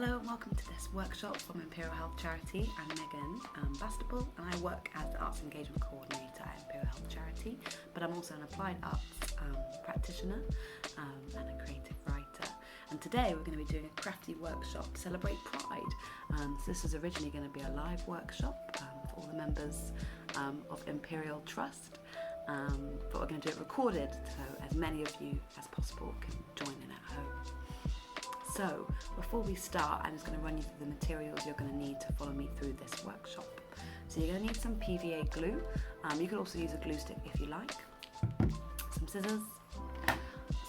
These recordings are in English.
Hello and welcome to this workshop from Imperial Health Charity. I'm Megan Bastable and I work as the Arts Engagement Co-ordinator at Imperial Health Charity, but I'm also an applied arts practitioner and a creative writer. And today we're going to be doing a crafty workshop, Celebrate Pride. So this is originally going to be a live workshop for all the members of Imperial Trust, but we're going to do it recorded so as many of you as possible can join in at home. So before we start, I'm just going to run you through the materials you're going to need to follow me through this workshop. So you're going to need some PVA glue. You could also use a glue stick if you like. Some scissors,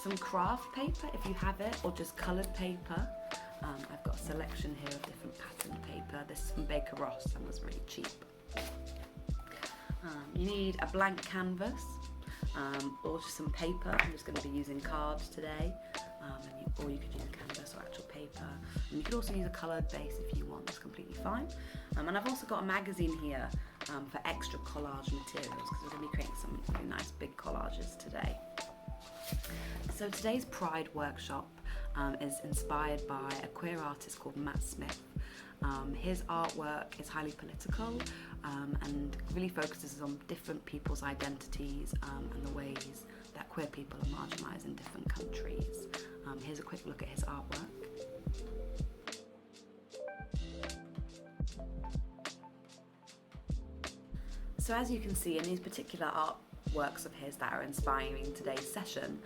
some craft paper if you have it, or just coloured paper. I've got a selection here of different pattern paper. This is from Baker Ross and was really cheap. You need a blank canvas or just some paper. I'm just going to be using cards today. Or you could use a canvas or actual paper. And you could also use a coloured base if you want, it's completely fine. And I've also got a magazine here for extra collage materials because we're going to be creating some really nice big collages today. So today's Pride workshop is inspired by a queer artist called Matt Smith. His artwork is highly political and really focuses on different people's identities and the ways that queer people are marginalised in different countries. Here's a quick look at his artwork. So as you can see in these particular artworks of his that are inspiring today's session,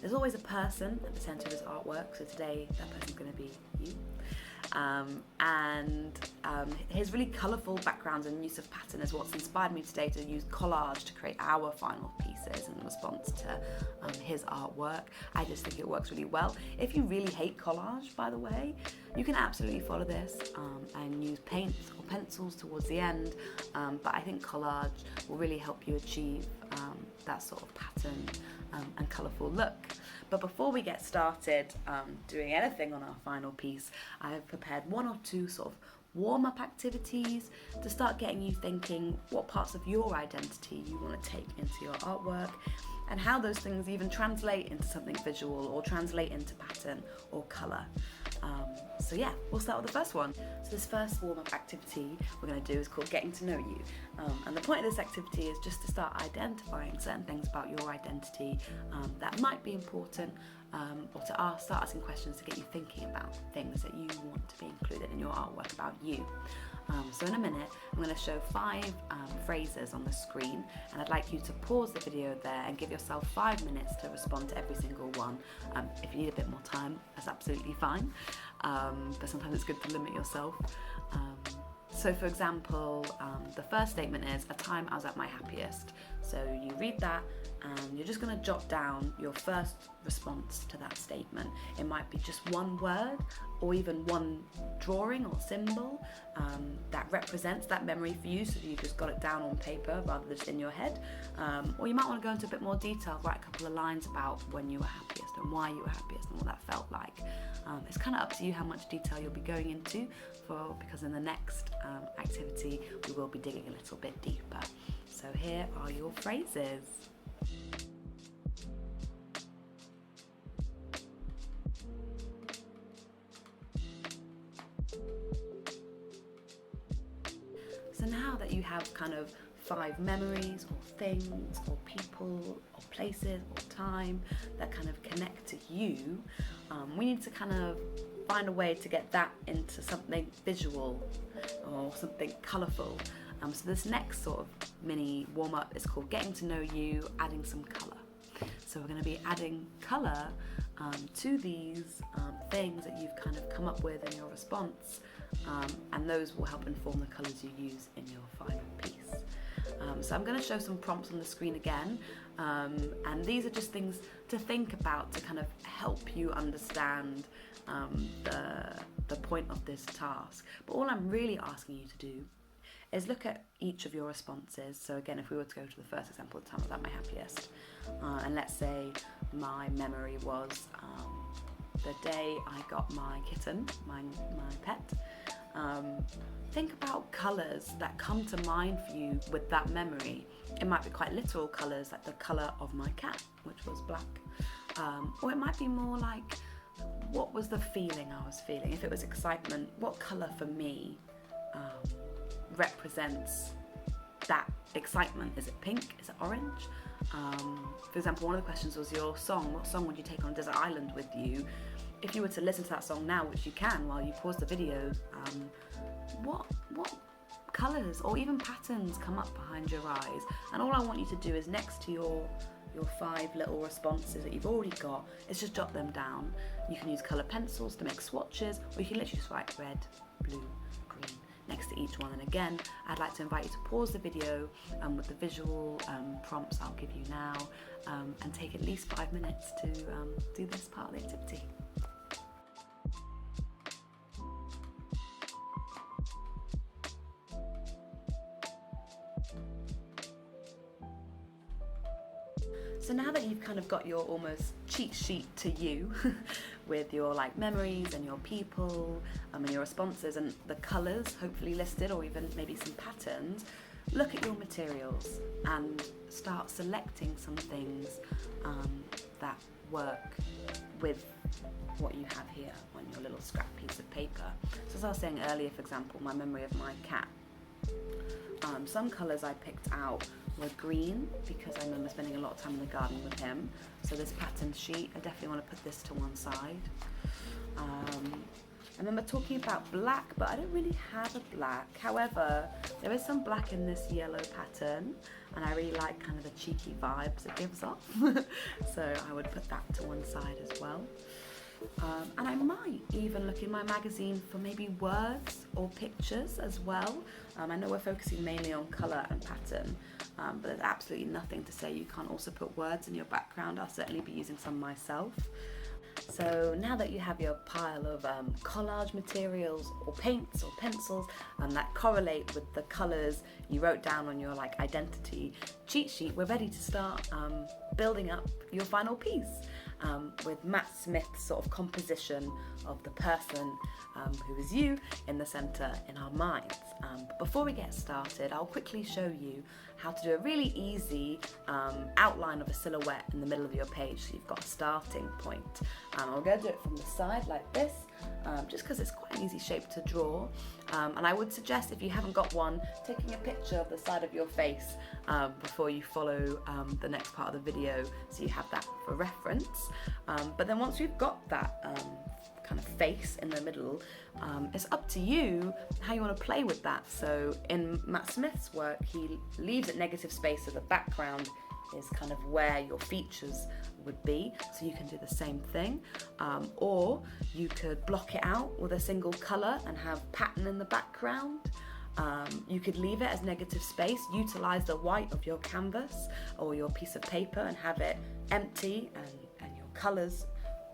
there's always a person at the centre of his artwork, so today that person's going to be you. His really colourful backgrounds and use of pattern is what's inspired me today to use collage to create our final pieces in response to his artwork. I just think it works really well. If you really hate collage, by the way, you can absolutely follow this and use paints or pencils towards the end, but I think collage will really help you achieve that sort of pattern and colourful look. But before we get started doing anything on our final piece, I have prepared one or two sort of warm-up activities to start getting you thinking what parts of your identity you want to take into your artwork and how those things even translate into something visual or translate into pattern or colour. So yeah, we'll start with the first one. So this first warm-up activity we're going to do is called Getting to Know You. And the point of this activity is just to start identifying certain things about your identity that might be important, or to start asking questions to get you thinking about things that you want to be included in your artwork about you. So in a minute, I'm going to show 5 phrases on the screen, and I'd like you to pause the video there and give yourself 5 minutes to respond to every single one. If you need a bit more time, that's absolutely fine, but sometimes it's good to limit yourself. So for example, the first statement is, a time I was at my happiest. So you read that and you're just going to jot down your first response to that statement. It might be just one word or even one drawing or symbol that represents that memory for you, so you've just got it down on paper rather than just in your head. Or you might want to go into a bit more detail, write a couple of lines about when you were happiest and why you were happiest and what that felt like. It's kind of up to you how much detail you'll be going into, because in the next activity we will be digging a little bit deeper. So here are your phrases. So now that you have kind of 5 memories or things or people or places or time that kind of connect to you, we need to kind of find a way to get that into something visual or something colourful. So this next sort of mini warm-up is called Getting to Know You, Adding Some Colour. So we're going to be adding colour to these things that you've kind of come up with in your response, and those will help inform the colours you use in your final piece. So I'm going to show some prompts on the screen again, and these are just things to think about to kind of help you understand the point of this task. But all I'm really asking you to do is look at each of your responses. So again, if we were to go to the first example, the time I was at my happiest, and let's say my memory was the day I got my kitten, my pet. Think about colours that come to mind for you with that memory. It might be quite literal colours, like the colour of my cat, which was black, or it might be more like what was the feeling I was feeling? If it was excitement, what colour for me represents that excitement? Is it pink? Is it orange? For example, one of the questions was your song. What song would you take on a desert island with you? If you were to listen to that song now, which you can while you pause the video, what colours or even patterns come up behind your eyes? And all I want you to do is, next to your 5 little responses that you've already got, is just jot them down. You can use colour pencils to make swatches, or you can literally just write red, blue, green next to each one. And again, I'd like to invite you to pause the video with the visual prompts I'll give you now, and take at least 5 minutes to do this part of the activity. So now that you've kind of got your almost cheat sheet to you with your like memories and your people and your responses and the colours hopefully listed, or even maybe some patterns, look at your materials and start selecting some things that work with what you have here on your little scrap piece of paper. So as I was saying earlier, for example, my memory of my cat, some colours I picked out were green because I remember spending a lot of time in the garden with him. So this pattern sheet, I definitely want to put this to one side. I remember talking about black, but I don't really have a black. However, there is some black in this yellow pattern, and I really like kind of the cheeky vibes it gives off. So I would put that to one side as well. And I might even look in my magazine for maybe words or pictures as well. I know we're focusing mainly on colour and pattern, but there's absolutely nothing to say you can't also put words in your background. I'll certainly be using some myself. So now that you have your pile of collage materials or paints or pencils that correlate with the colours you wrote down on your like identity cheat sheet, we're ready to start building up your final piece. With Matt Smith's sort of composition of the person who is you in the centre in our minds. But before we get started, I'll quickly show you how to do a really easy outline of a silhouette in the middle of your page, so you've got a starting point. I'm going to do it from the side like this, just because it's quite an easy shape to draw. And I would suggest, if you haven't got one, taking a picture of the side of your face before you follow the next part of the video, so you have that for reference. But then once we've got that kind of face in the middle, it's up to you how you want to play with that. So in Matt Smith's work, he leaves it negative space, so the background is kind of where your features would be, so you can do the same thing, or you could block it out with a single colour and have pattern in the background. You could leave it as negative space, utilise the white of your canvas or your piece of paper and have it empty and your colours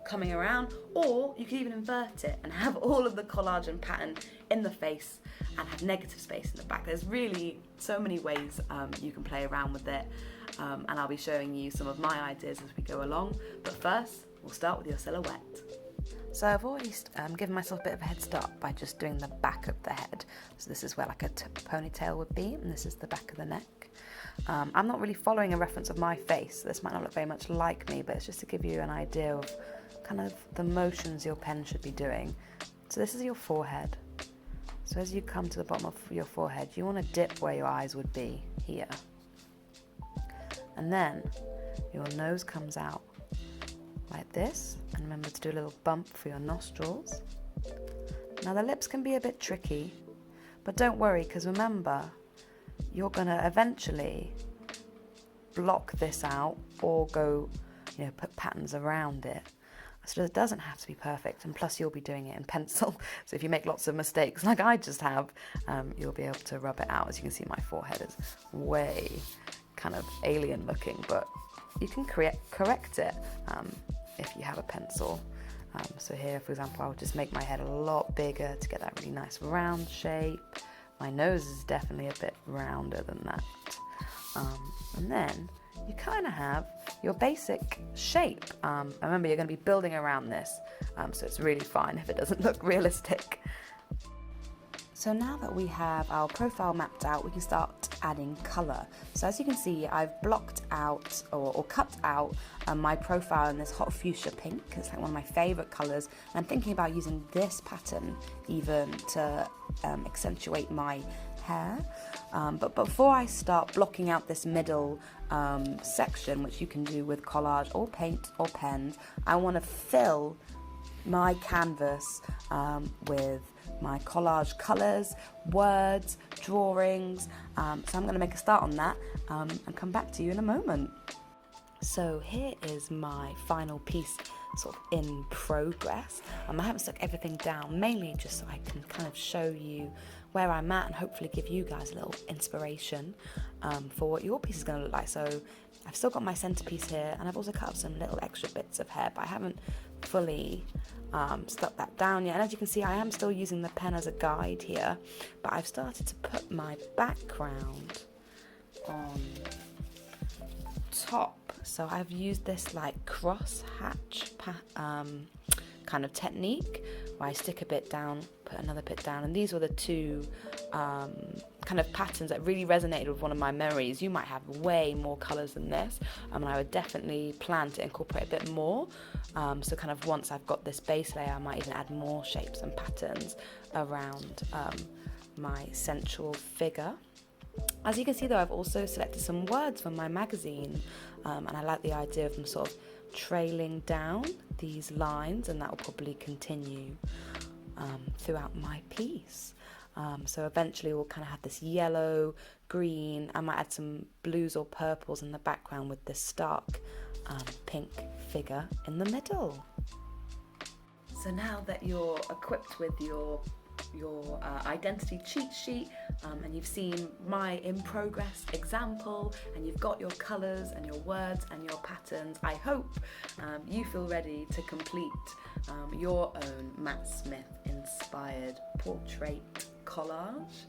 coming around, or you could even invert it and have all of the collage and pattern in the face and have negative space in the back. There's really so many ways you can play around with it, and I'll be showing you some of my ideas as we go along. But first, we'll start with your silhouette. So I've already given myself a bit of a head start by just doing the back of the head. So this is where like a ponytail would be, and this is the back of the neck. I'm not really following a reference of my face. This might not look very much like me, but it's just to give you an idea of kind of the motions your pen should be doing. So this is your forehead. So as you come to the bottom of your forehead, you want to dip where your eyes would be, here. And then your nose comes out like this, and remember to do a little bump for your nostrils. Now the lips can be a bit tricky, but don't worry, because remember, you're going to eventually block this out or go, put patterns around it. So it doesn't have to be perfect, and plus you'll be doing it in pencil, so if you make lots of mistakes like I just have, you'll be able to rub it out. As you can see, my forehead is way kind of alien looking, but you can correct it if you have a pencil. So here, for example, I would just make my head a lot bigger to get that really nice round shape. My nose is definitely a bit rounder than that. And then you kind of have your basic shape. Remember, you're going to be building around this, so it's really fine if it doesn't look realistic. So now that we have our profile mapped out, we can start adding colour. So as you can see, I've blocked out or cut out my profile in this hot fuchsia pink. It's like one of my favourite colours. And I'm thinking about using this pattern even to accentuate my hair. But before I start blocking out this middle section, which you can do with collage or paint or pens, I want to fill my canvas with my collage colours, words, drawings. So I'm going to make a start on that and come back to you in a moment. So here is my final piece sort of in progress. I haven't stuck everything down, mainly just so I can kind of show you where I'm at and hopefully give you guys a little inspiration for what your piece is going to look like. So I've still got my centerpiece here, and I've also cut up some little extra bits of hair, but I haven't fully stuck that down yet. And as you can see, I am still using the pen as a guide here, but I've started to put my background on top. So I've used this like cross hatch kind of technique where I stick a bit down, put another bit down, and these were the two kind of patterns that really resonated with one of my memories. You might have way more colours than this, and I would definitely plan to incorporate a bit more. So kind of once I've got this base layer, I might even add more shapes and patterns around my central figure. As you can see though, I've also selected some words from my magazine, and I like the idea of them sort of trailing down these lines, and that will probably continue throughout my piece. So eventually we'll kind of have this yellow, green. I might add some blues or purples in the background with this stark pink figure in the middle. So now that you're equipped with your identity cheat sheet, and you've seen my in progress example, and you've got your colours and your words and your patterns, I hope you feel ready to complete your own Matt Smith inspired portrait collage.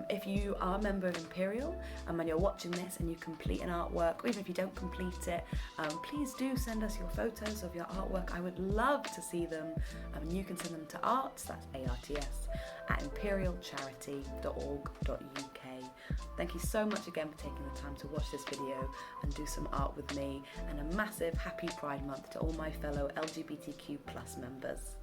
If you are a member of Imperial and you're watching this and you complete an artwork, or even if you don't complete it, please do send us your photos of your artwork. I would love to see them. You can send them to arts, that's ARTS, at imperialcharity.org.uk. Thank you so much again for taking the time to watch this video and do some art with me, and a massive happy Pride Month to all my fellow LGBTQ+ members.